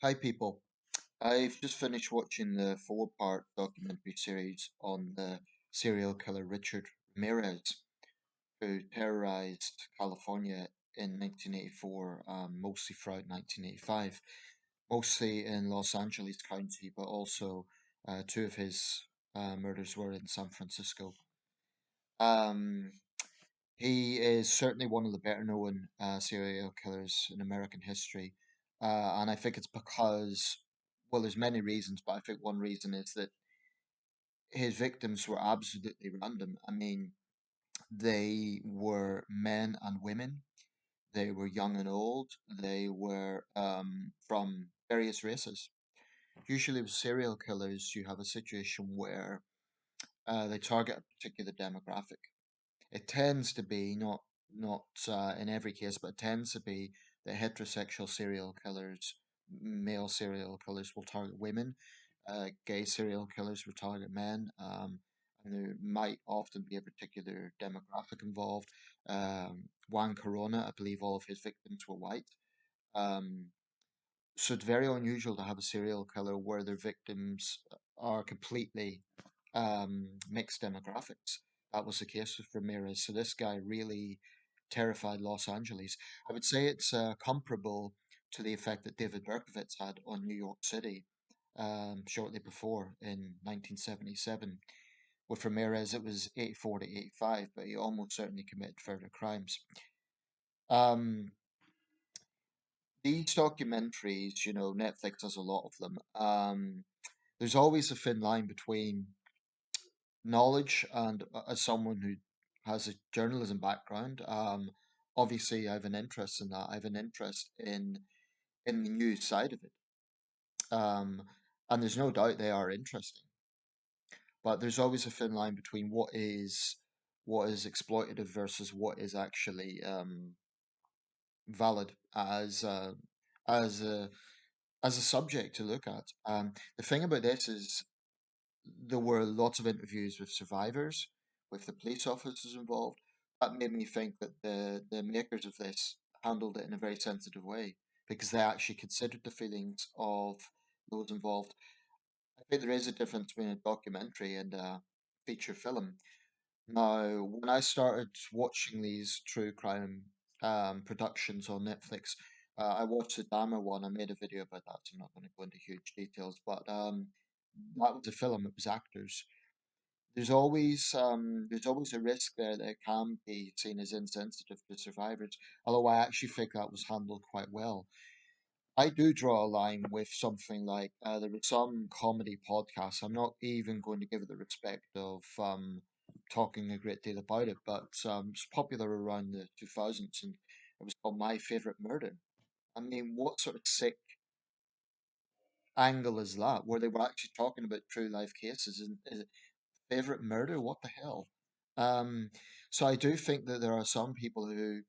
Hi, people. I've just finished watching the four-part documentary series on the serial killer Richard Ramirez, who terrorized California in 1984, mostly throughout 1985, mostly in Los Angeles County, but also two of his murders were in San Francisco. Um, he is certainly one of the better known serial killers in American history. And I think it's because, well, there's many reasons, but I think one reason is that his victims were absolutely random. I mean, they were men and women, they were young and old, they were from various races. Usually, with serial killers, you have a situation where they target a particular demographic. It tends to be not in every case, but it tends to be that heterosexual serial killers, male serial killers will target women, gay serial killers will target men, and there might often be a particular demographic involved. Juan Corona, I believe all of his victims were white. Um, so it's very unusual to have a serial killer where their victims are completely mixed demographics. That was the case with Ramirez. So this guy really terrified Los Angeles. I would say it's comparable to the effect that David Berkowitz had on New York City shortly before in 1977. With Ramirez, it was 84 to 85, but he almost certainly committed further crimes. Um, these documentaries, Netflix has a lot of them. There's always a thin line between knowledge and as someone who has a journalism background, obviously I have an interest in that. I have an interest in the news side of it. Um, and there's no doubt they are interesting, but there's always a thin line between what is exploitative versus what is actually valid as a as a subject to look at. The thing about this is there were lots of interviews with survivors, with the police officers involved. That made me think that the makers of this handled it in a very sensitive way because they actually considered the feelings of those involved. I think there is a difference between a documentary and a feature film. Now, when I started watching these true crime productions on Netflix, I watched the Dahmer one. I made a video about that, so I'm not going to go into huge details, but that was a film. It was actors. There's always a risk there that it can be seen as insensitive to survivors. Although I actually think that was handled quite well. I do draw a line with something like there were some comedy podcasts. I'm not even going to give it the respect of talking a great deal about it, but it's popular around the 2000s, and it was called My Favorite Murder. I mean, what sort of sick angle is that? Where they were actually talking about true life cases and favorite murder? What the hell? Um, so I do think that there are some people who,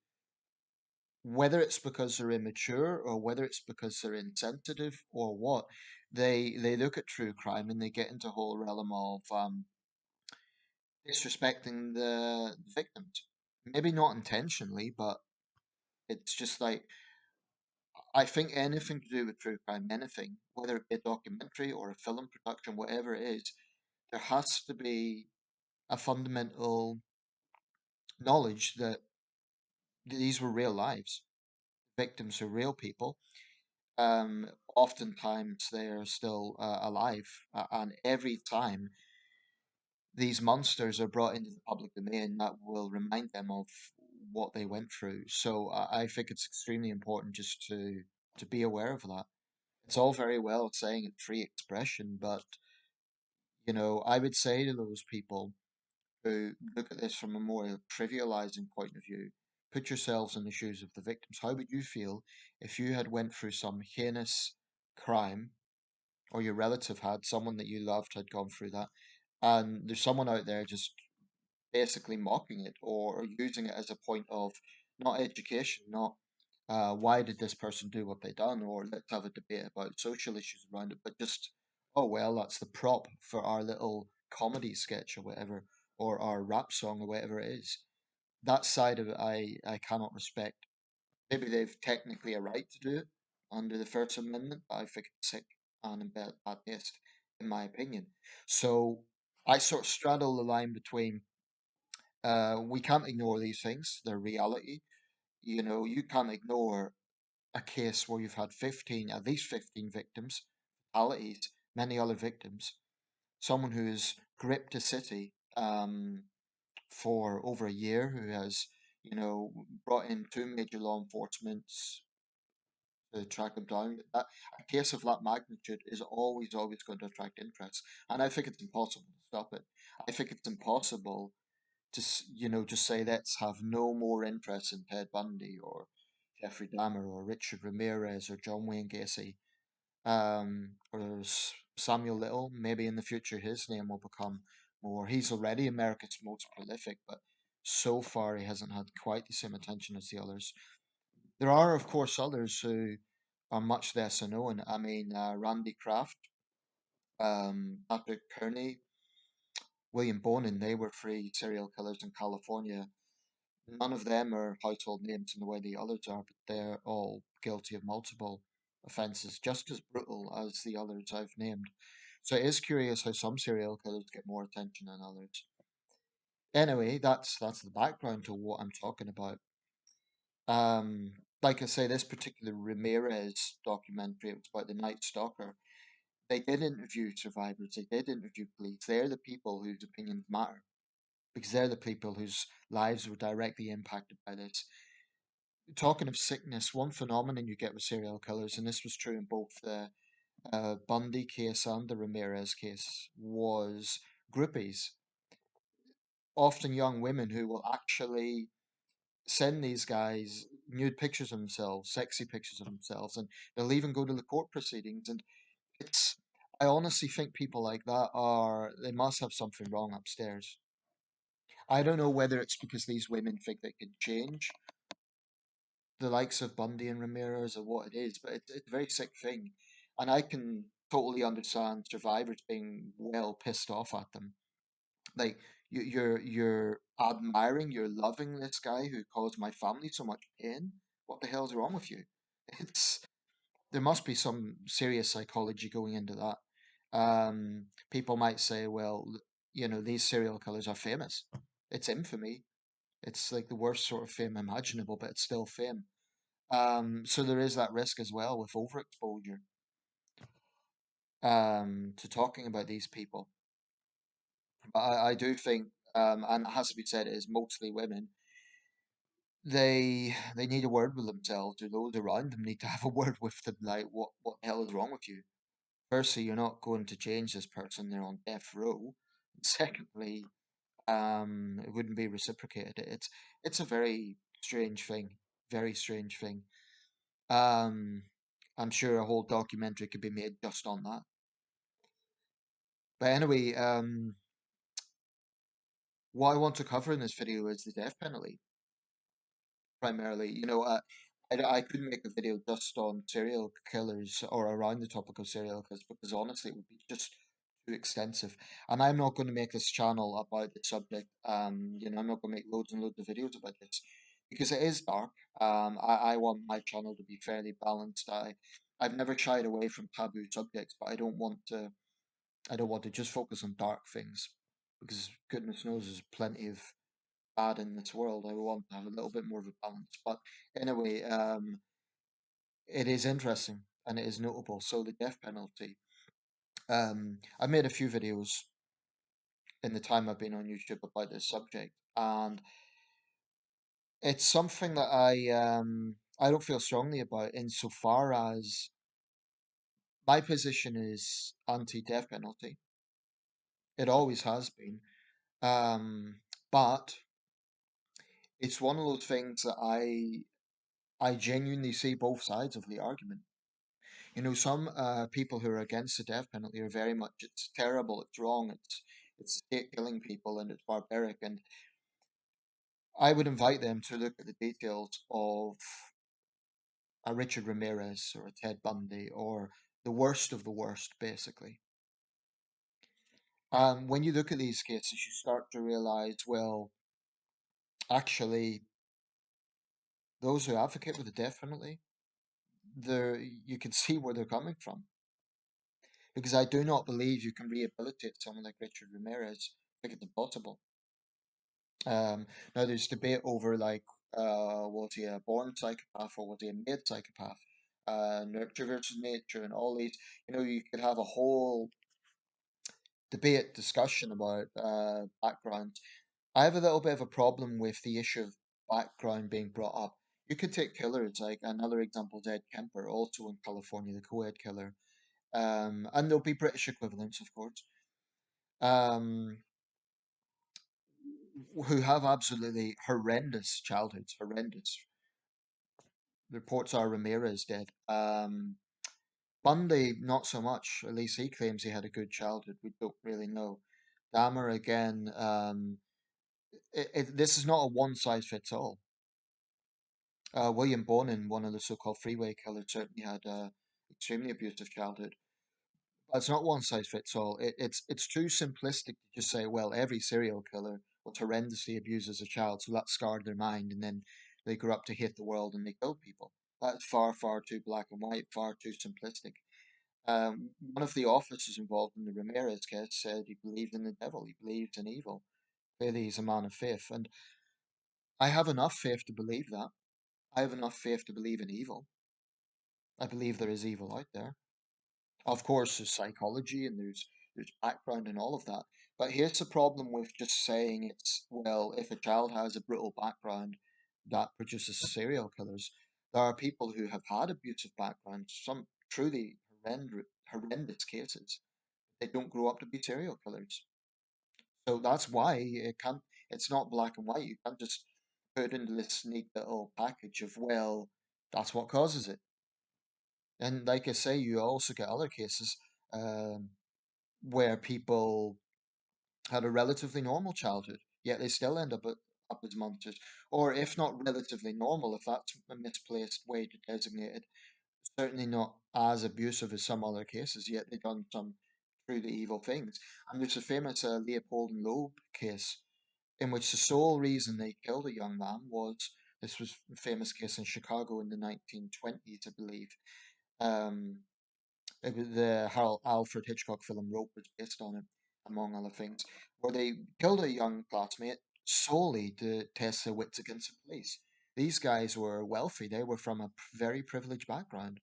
whether it's because they're immature or whether it's because they're insensitive or what, they look at true crime and they get into a whole realm of disrespecting the victims. Maybe not intentionally, but it's just like I think anything to do with true crime, anything, whether it be a documentary or a film production, whatever it is, there has to be a fundamental knowledge that these were real lives. Victims are real people. Oftentimes they are still alive, and every time these monsters are brought into the public domain, that will remind them of what they went through. So I think it's extremely important just to be aware of that. It's all very well saying it's free expression, but I would say to those people who look at this from a more trivializing point of view, put yourselves in the shoes of the victims. How would you feel if you had went through some heinous crime, or your relative had, someone that you loved had gone through that, and there's someone out there just basically mocking it or using it as a point of not education, not why did this person do what they done, or let's have a debate about social issues around it, but just, oh well, that's the prop for our little comedy sketch or whatever, or our rap song or whatever it is. That side of it I cannot respect. Maybe they've technically a right to do it, under the First Amendment, but I think it's sick and in bad taste, in my opinion. So I sort of straddle the line between we can't ignore these things, they're reality. You know, you can't ignore a case where you've had 15, at least 15 victims, fatalities, many other victims, someone who's gripped a city for over a year, who has, you know, brought in two major law enforcements to track them down. That a case of that magnitude is always going to attract interest, and I think it's impossible to stop it. I think it's impossible to, you know, just say let's have no more interest in Ted Bundy or Jeffrey Dahmer or Richard Ramirez or John Wayne Gacy, or Samuel Little. Maybe in the future his name will become more. He's already America's most prolific, but so far he hasn't had quite the same attention as the others. There are, of course, others who are much lesser known. I mean, Randy Kraft, Patrick Kearney, William Bonin, they were three serial killers in California. None of them are household names in the way the others are, but they're all guilty of multiple offences, just as brutal as the others I've named. So it is curious how some serial killers get more attention than others. Anyway, that's the background to what I'm talking about. Um, like I say, this particular Ramirez documentary, it was about the Night Stalker. They did interview survivors, they did interview police. They're the people whose opinions matter because they're the people whose lives were directly impacted by this. Talking of sickness, one phenomenon you get with serial killers, and this was true in both the Bundy case and the Ramirez case, was groupies. Often young women who will actually send these guys nude pictures of themselves, sexy pictures of themselves, and they'll even go to the court proceedings. And it's, I honestly think people like that they must have something wrong upstairs. I don't know whether it's because these women think they can change the likes of Bundy and Ramirez or what it is, but it's a very sick thing. And I can totally understand survivors being well pissed off at them. Like you're admiring, you're loving this guy who caused my family so much pain. What the hell's wrong with you? It's there must be some serious psychology going into that. People might say, well, you know, these serial killers are famous. It's infamy. It's like the worst sort of fame imaginable, but it's still fame. So there is that risk as well with overexposure to talking about these people. But I do think, and it has to be said, it is mostly women. They need a word with themselves, or those around them need to have a word with them. Like, what the hell is wrong with you? Firstly, you're not going to change this person; they're on death row. Secondly, it wouldn't be reciprocated. It's a very strange thing, very strange thing. Um, I'm sure a whole documentary could be made just on that. But anyway, what I want to cover in this video is the death penalty, primarily. You know, I couldn't make a video just on serial killers or around the topic of serial killers because honestly, it would be just too extensive. And I'm not going to make this channel about the subject. You know, I'm not going to make loads and loads of videos about this because it is dark. I want my channel to be fairly balanced. I've never shied away from taboo subjects, but I don't want to just focus on dark things because goodness knows there's plenty of bad in this world. I want to have a little bit more of a balance. But anyway, it is interesting and it is notable. So the death penalty. I made a few videos in the time I've been on YouTube about this subject, and it's something that I don't feel strongly about insofar as my position is anti-death penalty. It always has been. But it's one of those things that I genuinely see both sides of the argument. You know, some people who are against the death penalty are very much it's terrible, it's wrong, it's the state killing people and it's barbaric. And I would invite them to look at the details of a Richard Ramirez or a Ted Bundy or the worst of the worst, basically. When you look at these cases, you start to realize, well, actually, those who advocate for the death penalty, there you can see where they're coming from, because I do not believe you can rehabilitate someone like Richard Ramirez. I think it's impossible. Um, Now there's debate over like, was he a born psychopath or was he a made psychopath? Nurture versus nature, and all these. You could have a whole debate discussion about backgrounds. I have a little bit of a problem with the issue of background being brought up. You could take killers, like another example is Ed Kemper, also in California, the co-ed killer. And there'll be British equivalents, of course, um, who have absolutely horrendous childhoods, horrendous. Reports are Ramirez did. Bundy, not so much. At least he claims he had a good childhood. We don't really know. Dahmer, again, this is not a one size fits all. William Bonin, one of the so-called freeway killers, certainly had a extremely abusive childhood. But it's not one size fits all. It's too simplistic to just say, well, every serial killer was horrendously abused as a child, so that scarred their mind, and then they grew up to hate the world and they killed people. That's far, far too black and white, far too simplistic. One of the officers involved in the Ramirez case said he believed in the devil, he believed in evil. Clearly, he's a man of faith, and I have enough faith to believe that. I have enough faith to believe in evil. I believe there is evil out there. Of course, there's psychology and there's background and all of that. But here's the problem with just saying it's, well, if a child has a brutal background, that produces serial killers. There are people who have had abusive backgrounds, some truly horrendous cases. They don't grow up to be serial killers. So that's why it's not black and white. You can't just put it into this neat little package of, well, that's what causes it. And like I say, you also get other cases um, where people had a relatively normal childhood, yet they still end up as monsters. Or if not relatively normal, if that's a misplaced way to designate it, certainly not as abusive as some other cases, yet they've done some truly evil things. And there's a famous Leopold and Loeb case in which the sole reason they killed a young man was, this was a famous case in Chicago in the 1920s, I believe. Um, it was the Harold Alfred Hitchcock film Rope was based on it, among other things, where they killed a young classmate solely to test their wits against the police. These guys were wealthy, they were from a very privileged background.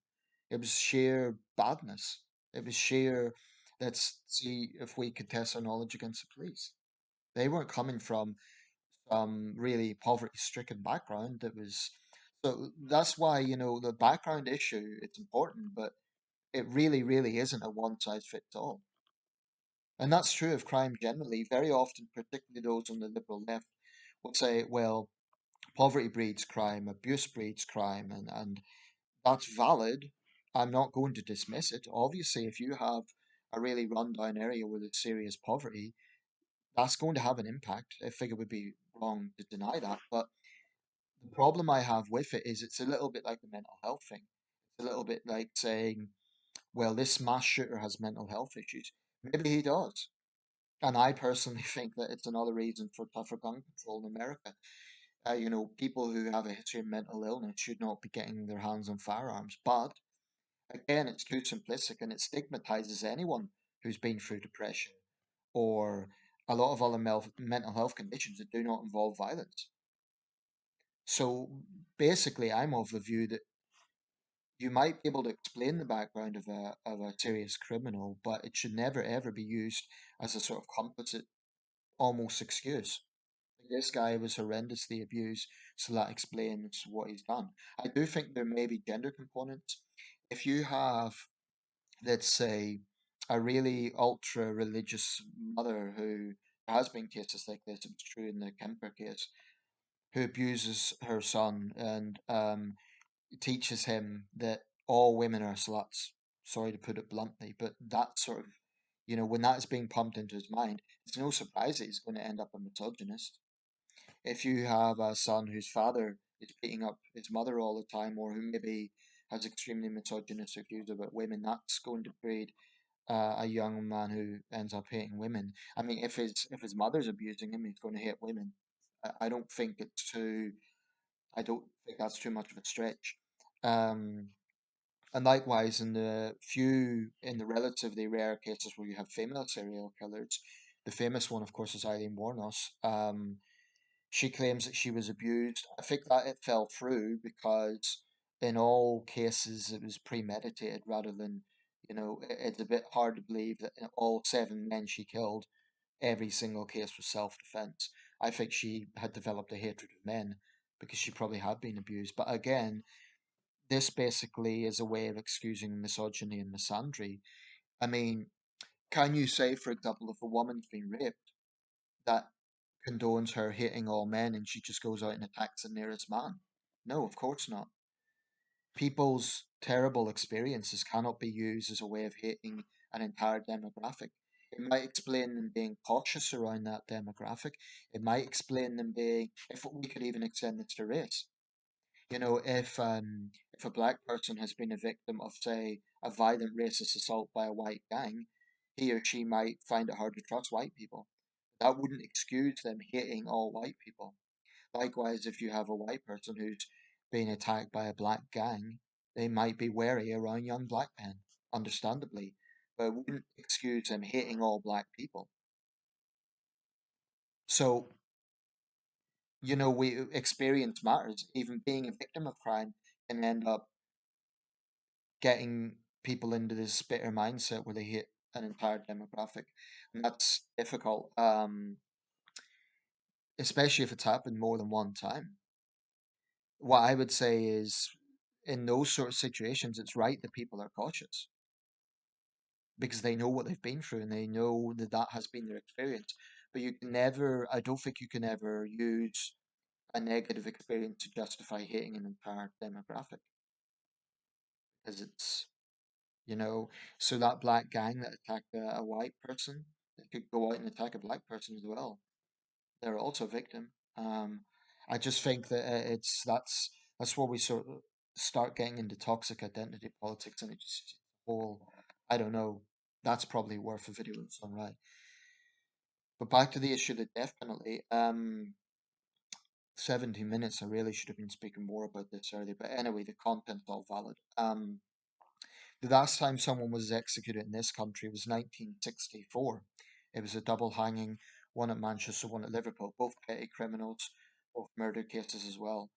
It was sheer badness. It was sheer, let's see if we could test our knowledge against the police. They weren't coming from some really poverty stricken background. It was, so that's why, the background issue, it's important, but it really, really isn't a one size fits all. And that's true of crime generally. Very often, particularly those on the liberal left, will say, well, poverty breeds crime, abuse breeds crime, and that's valid. I'm not going to dismiss it. Obviously, if you have a really rundown area where there's serious poverty, that's going to have an impact. I think it would be wrong to deny that. But the problem I have with it is it's a little bit like the mental health thing. It's a little bit like saying, well, this mass shooter has mental health issues. Maybe he does. And I personally think that it's another reason for tougher gun control in America. People who have a history of mental illness should not be getting their hands on firearms. But again, it's too simplistic and it stigmatizes anyone who's been through depression or a lot of other mental health conditions that do not involve violence. So basically, I'm of the view that you might be able to explain the background of a serious criminal, but it should never ever be used as a sort of composite, almost excuse. This guy was horrendously abused, so that explains what he's done. I do think there may be gender components. If you have, let's say, a really ultra religious mother who has been cases like this, it was true in the Kemper case, who abuses her son and teaches him that all women are sluts. Sorry to put it bluntly, but that sort of, when that is being pumped into his mind, it's no surprise that he's going to end up a misogynist. If you have a son whose father is beating up his mother all the time, or who maybe has extremely misogynistic views about women, that's going to breed a young man who ends up hating women. I mean, if his mother's abusing him, he's going to hate women. I don't think it's too. I don't think that's too much of a stretch. Um, And likewise, in the relatively rare cases where you have female serial killers, the famous one, of course, is Eileen Warnos. She claims that she was abused. I think that it fell through because in all cases it was premeditated rather than, it's a bit hard to believe that in all seven men she killed, every single case was self-defense. I think she had developed a hatred of men because she probably had been abused. But again, this basically is a way of excusing misogyny and misandry. I mean, can you say, for example, if a woman's been raped, that condones her hating all men and she just goes out and attacks the nearest man? No, of course not. People's terrible experiences cannot be used as a way of hating an entire demographic. It might explain them being cautious around that demographic. It might explain them being, if we could even extend this to race. If a black person has been a victim of, say, a violent racist assault by a white gang, he or she might find it hard to trust white people. That wouldn't excuse them hating all white people. Likewise, if you have a white person who's being attacked by a black gang, they might be wary around young black men, understandably, but it wouldn't excuse them hating all black people. So, we experience matters. Even being a victim of crime can end up getting people into this bitter mindset where they hate an entire demographic, and that's difficult, especially if it's happened more than one time. What I would say is, in those sort of situations, it's right that people are cautious because they know what they've been through and they know that that has been their experience. But I don't think you can ever use a negative experience to justify hating an entire demographic because it's, you know, so that black gang that attacked a white person, they could go out and attack a black person as well. They're also a victim. Um, I just think that that's where we sort of start getting into toxic identity politics, and it just whole. I don't know. That's probably worth a video in its own right. But back to the issue of the death penalty. 17 minutes. I really should have been speaking more about this earlier, but anyway, the content's all valid. The last time someone was executed in this country was 1964. It was a double hanging, one at Manchester, one at Liverpool, both petty criminals, both murder cases as well.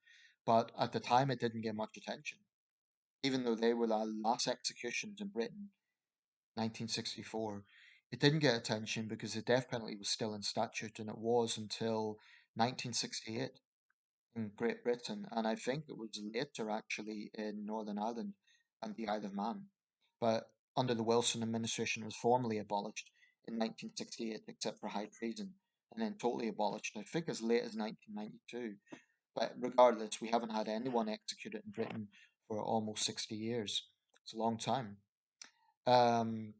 But at the time, it didn't get much attention, even though they were the last executions in Britain, 1964. It didn't get attention because the death penalty was still in statute, and it was until 1968 in Great Britain, and I think it was later actually in Northern Ireland and the Isle of Man. But under the Wilson administration, it was formally abolished in 1968, except for high treason, and then totally abolished, I think, as late as 1992. But regardless, we haven't had anyone executed in Britain for almost 60 years. It's a long time. Um,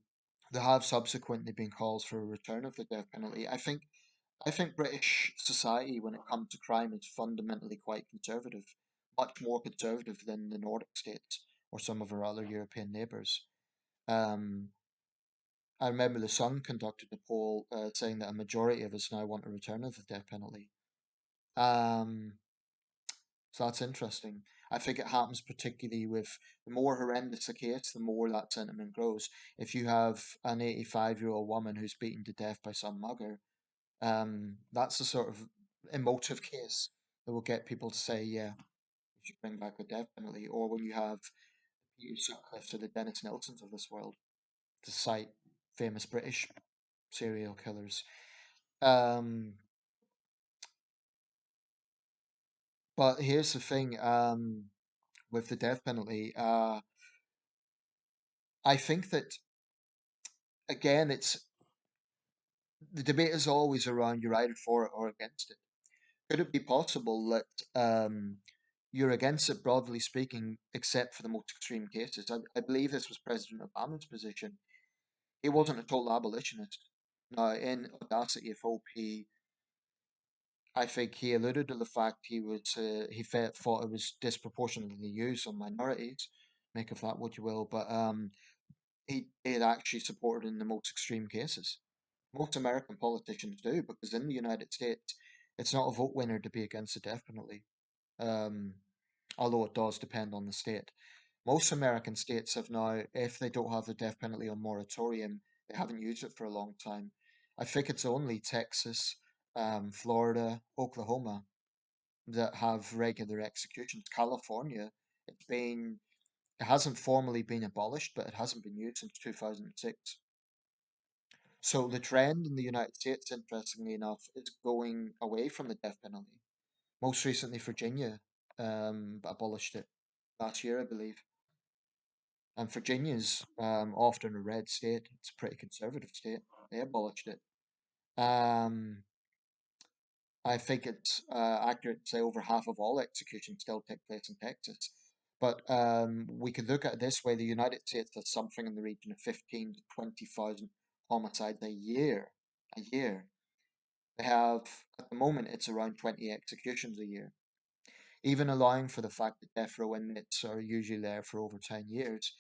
there have subsequently been calls for a return of the death penalty. I think British society, when it comes to crime, is fundamentally quite conservative, much more conservative than the Nordic states or some of our other European neighbours. Um, I remember the Sun conducted a poll saying that a majority of us now want a return of the death penalty. Um, so that's interesting. I think it happens particularly with the more horrendous the case, the more that sentiment grows. If you have an 85-year-old woman who's beaten to death by some mugger, that's the sort of emotive case that will get people to say, yeah, we should bring back the death penalty. Or when you have Peter Sutcliffe or the Dennis Nelsons of this world to cite famous British serial killers. Um, but here's the thing with the death penalty. I think that, again, the debate is always around you're either for it or against it. Could it be possible that you're against it, broadly speaking, except for the most extreme cases? I believe this was President Obama's position. He wasn't a total abolitionist. Now, in Audacity of Hope, I think he alluded to the fact thought it was disproportionately used on minorities. Make of that what you will, but he had actually supported in the most extreme cases. Most American politicians do, because in the United States, it's not a vote winner to be against the death penalty. Um, although it does depend on the state. Most American states have now, if they don't have the death penalty on moratorium, they haven't used it for a long time. I think it's only Texas, Florida, Oklahoma that have regular executions. California, it's been, it hasn't formally been abolished, but it hasn't been used since 2006. So the trend in the United States, interestingly enough, is going away from the death penalty. Most recently, Virginia abolished it last year, I believe. And Virginia's often a red state. It's a pretty conservative state. They abolished it. Um, I think it's accurate to say over half of all executions still take place in Texas. But we could look at it this way: the United States has something in the region of 15 to 20,000 homicides a year. A year. They have, at the moment, it's around 20 executions a year. Even allowing for the fact that death row inmates are usually there for over 10 years,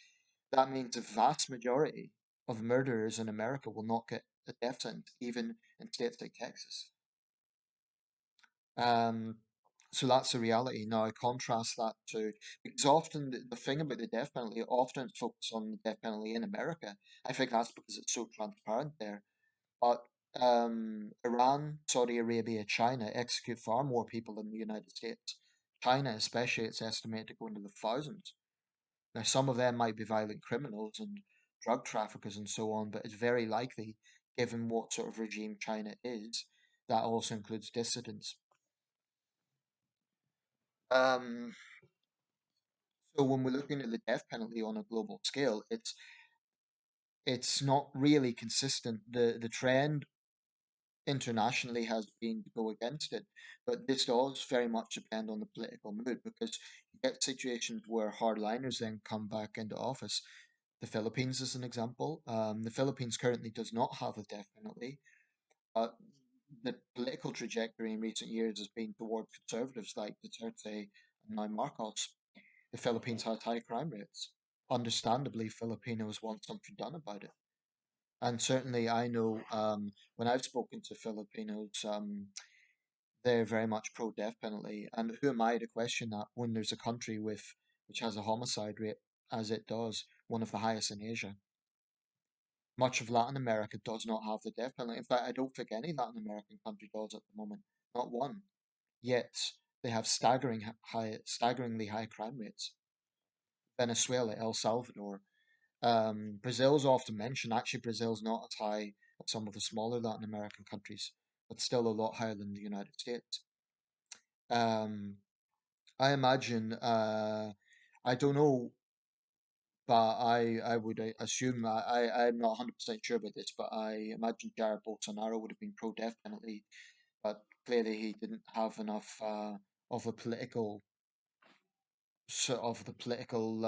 that means the vast majority of murderers in America will not get a death sentence, even in states like Texas. Um, so that's the reality. Now, I contrast that to, because often the thing about the death penalty, often it's focused on the death penalty in America. I think that's because it's so transparent there. But Iran, Saudi Arabia, China execute far more people than the United States. China, especially, it's estimated to go into the thousands. Now, some of them might be violent criminals and drug traffickers and so on, but it's very likely, given what sort of regime China is, that also includes dissidents. Um, so when we're looking at the death penalty on a global scale, it's not really consistent. The trend internationally has been to go against it. But this does very much depend on the political mood because you get situations where hardliners then come back into office. The Philippines is an example. The Philippines currently does not have a death penalty, but the political trajectory in recent years has been towards conservatives like Duterte and now Marcos. The Philippines has high crime rates. Understandably, Filipinos want something done about it. And certainly, I know when I've spoken to Filipinos, they're very much pro death penalty. And who am I to question that when there's a country with which has a homicide rate as it does, one of the highest in Asia? Much of Latin America does not have the death penalty. In fact, I don't think any Latin American country does at the moment, not one. Yet they have staggeringly high crime rates. Venezuela, El Salvador, Brazil's often mentioned. Actually, Brazil's not as high as some of the smaller Latin American countries, but still a lot higher than the United States. Um, I imagine, I don't know, but I would assume I'm not 100% sure about this, but I imagine Jair Bolsonaro would have been pro death penalty, but clearly he didn't have enough of a political sort of the political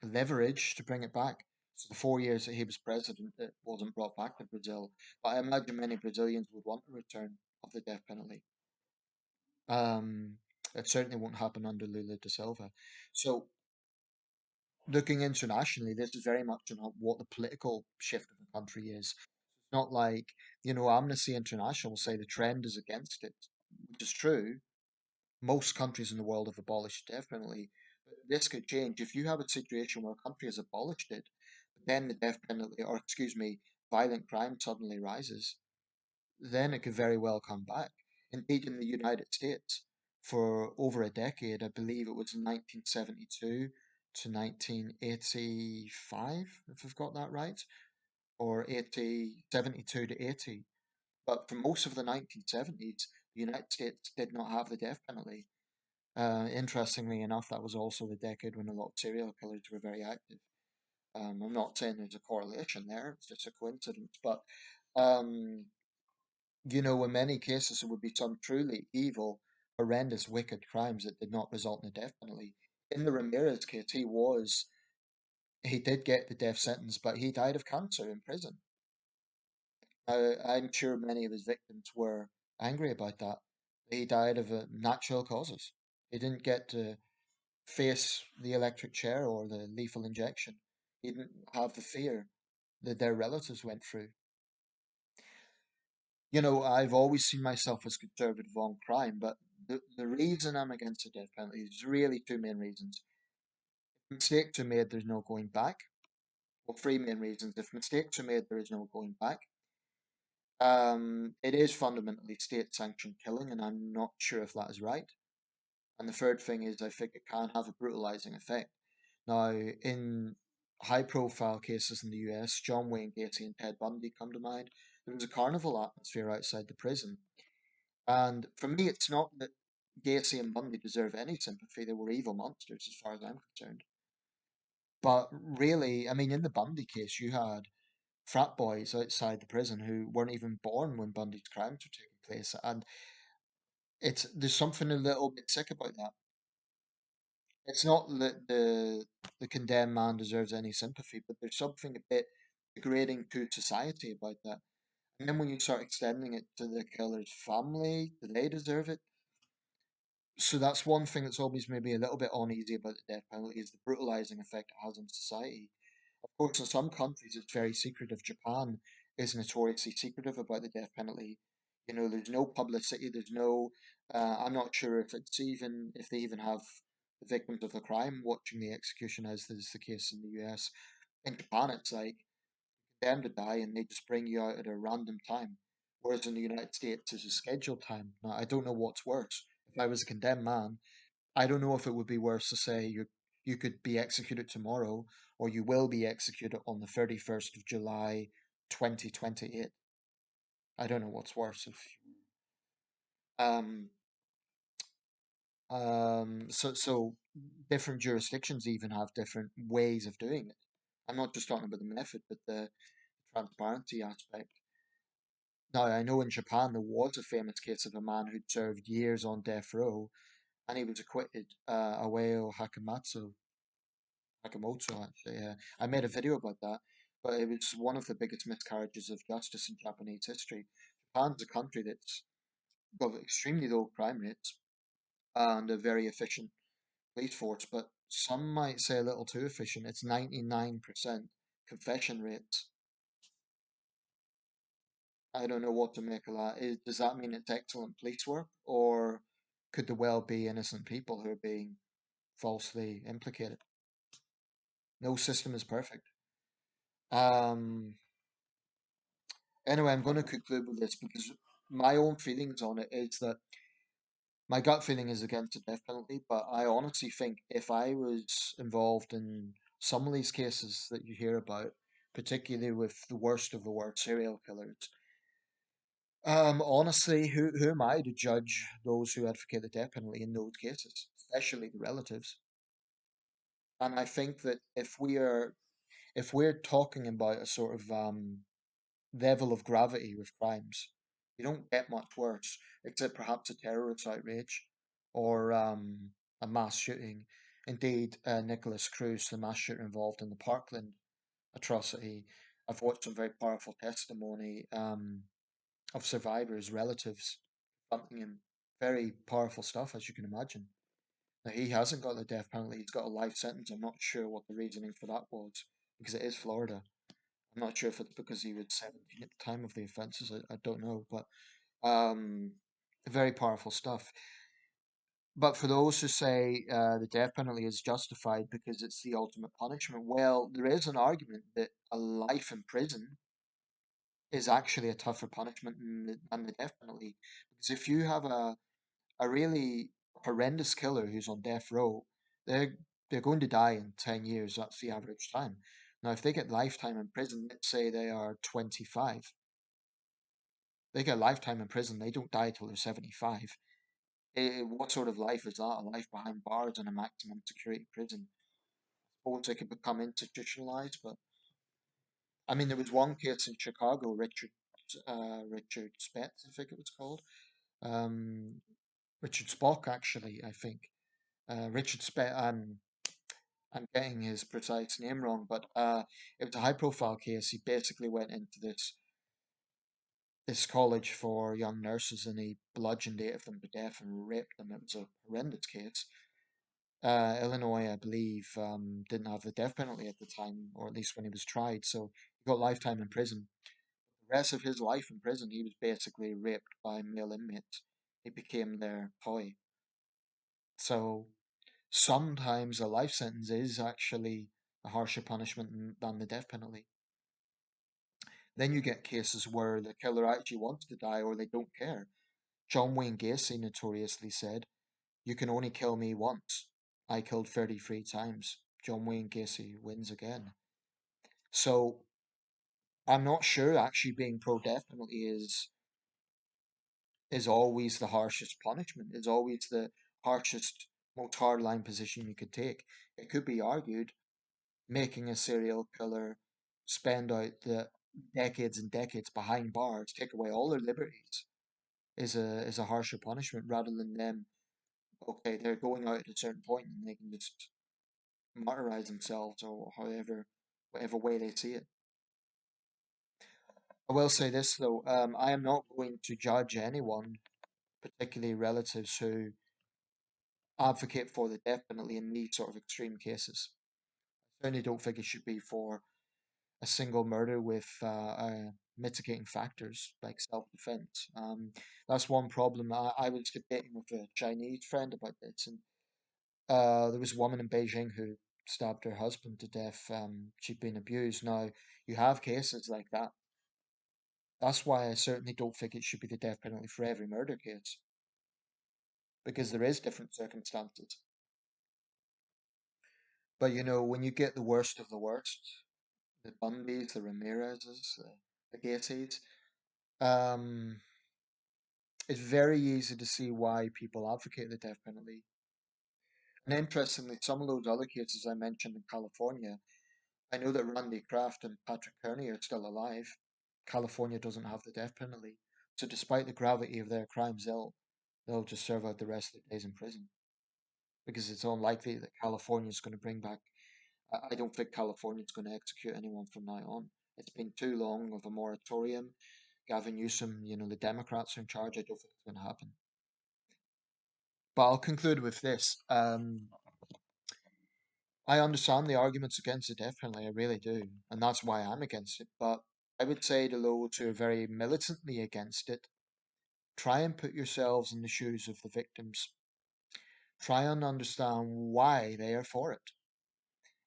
leverage to bring it back. So the 4 years that he was president, it wasn't brought back to Brazil. But I imagine many Brazilians would want a return of the death penalty. Um, it certainly won't happen under Lula da Silva. So looking internationally, this is very much on what the political shift of the country is. It's not like, Amnesty International will say the trend is against it, which is true. Most countries in the world have abolished the death penalty. But this could change. If you have a situation where a country has abolished it, but then the death penalty, or excuse me, violent crime suddenly rises, then it could very well come back. Indeed, in the United States, for over a decade, I believe it was 1972 to 1985, if I've got that right, or 72 to 80. But for most of the 1970s, the United States did not have the death penalty. Interestingly enough, that was also the decade when a lot of serial killers were very active. I'm not saying there's a correlation there, it's just a coincidence. But, um, in many cases, it would be some truly evil, horrendous, wicked crimes that did not result in a death penalty. In the Ramirez case, he did get the death sentence, but he died of cancer in prison. I'm sure many of his victims were angry about that. He died of natural causes. He didn't get to face the electric chair or the lethal injection. He didn't have the fear that their relatives went through. I've always seen myself as conservative on crime, but the reason I'm against the death penalty is really two main reasons. Mistakes are made, there's no going back. Well, three main reasons. If mistakes are made, there is no going back. It is fundamentally state-sanctioned killing, and I'm not sure if that is right. And the third thing is, I think it can have a brutalizing effect. Now, in high-profile cases in the US, John Wayne Gacy and Ted Bundy come to mind. There was a carnival atmosphere outside the prison, and for me, it's not that Gacy and Bundy deserve any sympathy. They were evil monsters, as far as I'm concerned. But really, I mean, in the Bundy case, you had frat boys outside the prison who weren't even born when Bundy's crimes were taking place, and there's something a little bit sick about that. It's not that the condemned man deserves any sympathy, but there's something a bit degrading to society about that. And then when you start extending it to the killer's family, do they deserve it? So that's one thing that's always made me a little bit uneasy about the death penalty is the brutalizing effect it has on society. Of course, in some countries it's very secretive. Japan is notoriously secretive about the death penalty. You know, there's no publicity. There's no. I'm not sure if it's even if they even have the victims of the crime watching the execution, as is the case in the US. In Japan, it's like them to die and they just bring you out at a random time. Whereas in the United States, there's a scheduled time. Now, I don't know what's worse. If I was a condemned man, I don't know if it would be worse to say you could be executed tomorrow or you will be executed on the 31st of July 2028. I don't know what's worse. If um so different jurisdictions even have different ways of doing it. I'm not just talking about the method, but the transparency aspect. Now, I know in Japan there was a famous case of a man who'd served years on death row and he was acquitted, Aweo Hakamoto, actually. Yeah. I made a video about that, but it was one of the biggest miscarriages of justice in Japanese history. Japan's a country that's got extremely low crime rates and a very efficient police force, but some might say a little too efficient. It's 99% confession rates. I don't know what to make of that. Does that mean it's excellent police work, or could there well be innocent people who are being falsely implicated? No system is perfect. Um, anyway, I'm going to conclude with this because my own feelings on it is that my gut feeling is against the death penalty, but I honestly think if I was involved in some of these cases that you hear about, particularly with the worst of the worst serial killers, honestly, who am I to judge those who advocate the death penalty in those cases, especially the relatives? And I think that if we're talking about a sort of level of gravity with crimes, you don't get much worse, except perhaps a terrorist outrage or a mass shooting. Indeed, Nicolas Cruz, the mass shooter involved in the Parkland atrocity, I've watched some very powerful testimony of survivors, relatives, confronting him. Very powerful stuff, as you can imagine. Now, he hasn't got the death penalty, he's got a life sentence. I'm not sure what the reasoning for that was, because it is Florida. I'm not sure if it's because he was 17 at the time of the offences. I don't know, but um, very powerful stuff. But for those who say the death penalty is justified because it's the ultimate punishment, well, there is an argument that a life in prison is actually a tougher punishment than the death penalty. Because if you have a really horrendous killer who's on death row, they're they're going to die in 10 years. That's the average time. Now, if they get lifetime in prison, let's say they are 25, they get lifetime in prison. They don't die till they're 75. What sort of life is that? A life behind bars in a maximum security prison? I suppose they could become institutionalized, but I mean, there was one case in Chicago, Richard Spetz, I think it was called. Um, Richard Spock, actually, I think. Richard Spetz. I'm getting his precise name wrong, but it was a high-profile case. He basically went into this college for young nurses and he bludgeoned eight of them to death and raped them. It was a horrendous case. Illinois, I believe, didn't have the death penalty at the time, or at least when he was tried, so he got lifetime in prison. The rest of his life in prison, he was basically raped by male inmates. He became their toy. So Sometimes a life sentence is actually a harsher punishment than the death penalty. Then you get cases where the killer actually wants to die or they don't care. John Wayne Gacy notoriously said, "You can only kill me once. I killed 33 times." John Wayne Gacy wins again. So I'm not sure actually being pro death penalty is always the harshest punishment, is always the harshest, most hardline position you could take. It could be argued making a serial killer spend out the decades and decades behind bars, take away all their liberties, is a harsher punishment rather than them. Okay, they're going out at a certain point and they can just martyrize themselves or however, whatever way they see it. I will say this though, I am not going to judge anyone, particularly relatives who advocate for the death penalty in these sort of extreme cases. I certainly don't think it should be for a single murder with mitigating factors like self-defense. That's one problem. I was debating with a Chinese friend about this, and there was a woman in Beijing who stabbed her husband to death. She'd been abused. Now, you have cases like that. That's why I certainly don't think it should be the death penalty for every murder case, because there is different circumstances. But when you get the worst of the worst, the Bundys, the Ramirezes, the Gacy's, um, it's very easy to see why people advocate the death penalty. And interestingly, some of those other cases I mentioned in California, I know that Randy Kraft and Patrick Kearney are still alive. California doesn't have the death penalty. So despite the gravity of their crimes, they'll just serve out the rest of their days in prison. Because it's unlikely that California is going to bring back. I don't think California is going to execute anyone from now on. It's been too long of a moratorium. Gavin Newsom, the Democrats are in charge. I don't think it's going to happen. But I'll conclude with this. I understand the arguments against it, definitely, I really do. And that's why I'm against it. But I would say to those who are very militantly against it, try and put yourselves in the shoes of the victims. Try and understand why they are for it.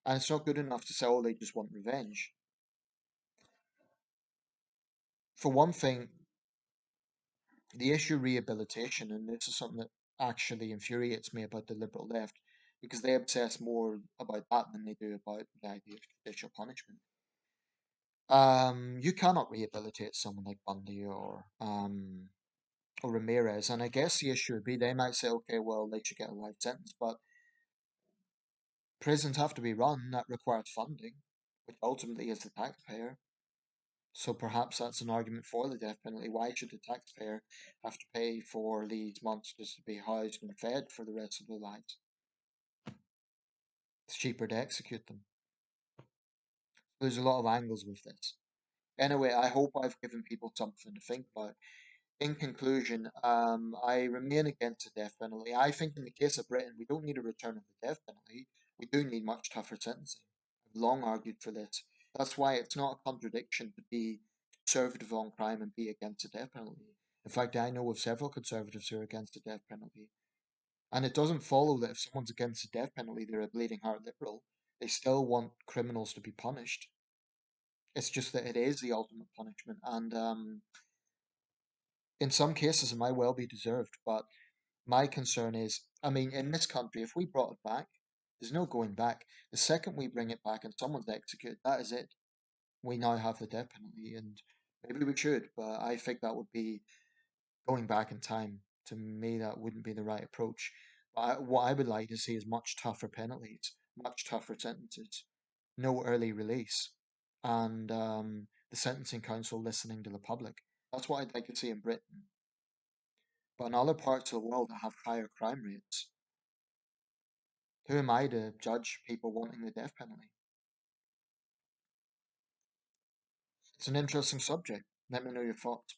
And it's not good enough to say, oh, they just want revenge. For one thing, the issue of rehabilitation, and this is something that actually infuriates me about the liberal left, because they obsess more about that than they do about the idea of judicial punishment. You cannot rehabilitate someone like Bundy or Ramirez, and I guess the issue would be they might say, okay, well, they should get a life sentence, but prisons have to be run. That requires funding, which ultimately is the taxpayer. So perhaps that's an argument for the death penalty. Why should the taxpayer have to pay for these monsters to be housed and fed for the rest of their lives? It's cheaper to execute them. There's a lot of angles with this. Anyway, I hope I've given people something to think about. In conclusion, I remain against the death penalty. I think in the case of Britain, we don't need a return of the death penalty. We do need much tougher sentencing. I've long argued for this. That's why it's not a contradiction to be conservative on crime and be against the death penalty. In fact, I know of several conservatives who are against the death penalty. And it doesn't follow that if someone's against the death penalty, they're a bleeding heart liberal. They still want criminals to be punished. It's just that it is the ultimate punishment. And in some cases, it might well be deserved, but my concern is, I mean, in this country, if we brought it back, there's no going back. The second we bring it back and someone's executed, that is it. We now have the death penalty, and maybe we should, but I think that would be going back in time. To me, that wouldn't be the right approach. What I would like to see is much tougher penalties, much tougher sentences, no early release, and the sentencing council listening to the public. That's what I'd like to see in Britain. But in other parts of the world that have higher crime rates, who am I to judge people wanting the death penalty? It's an interesting subject. Let me know your thoughts.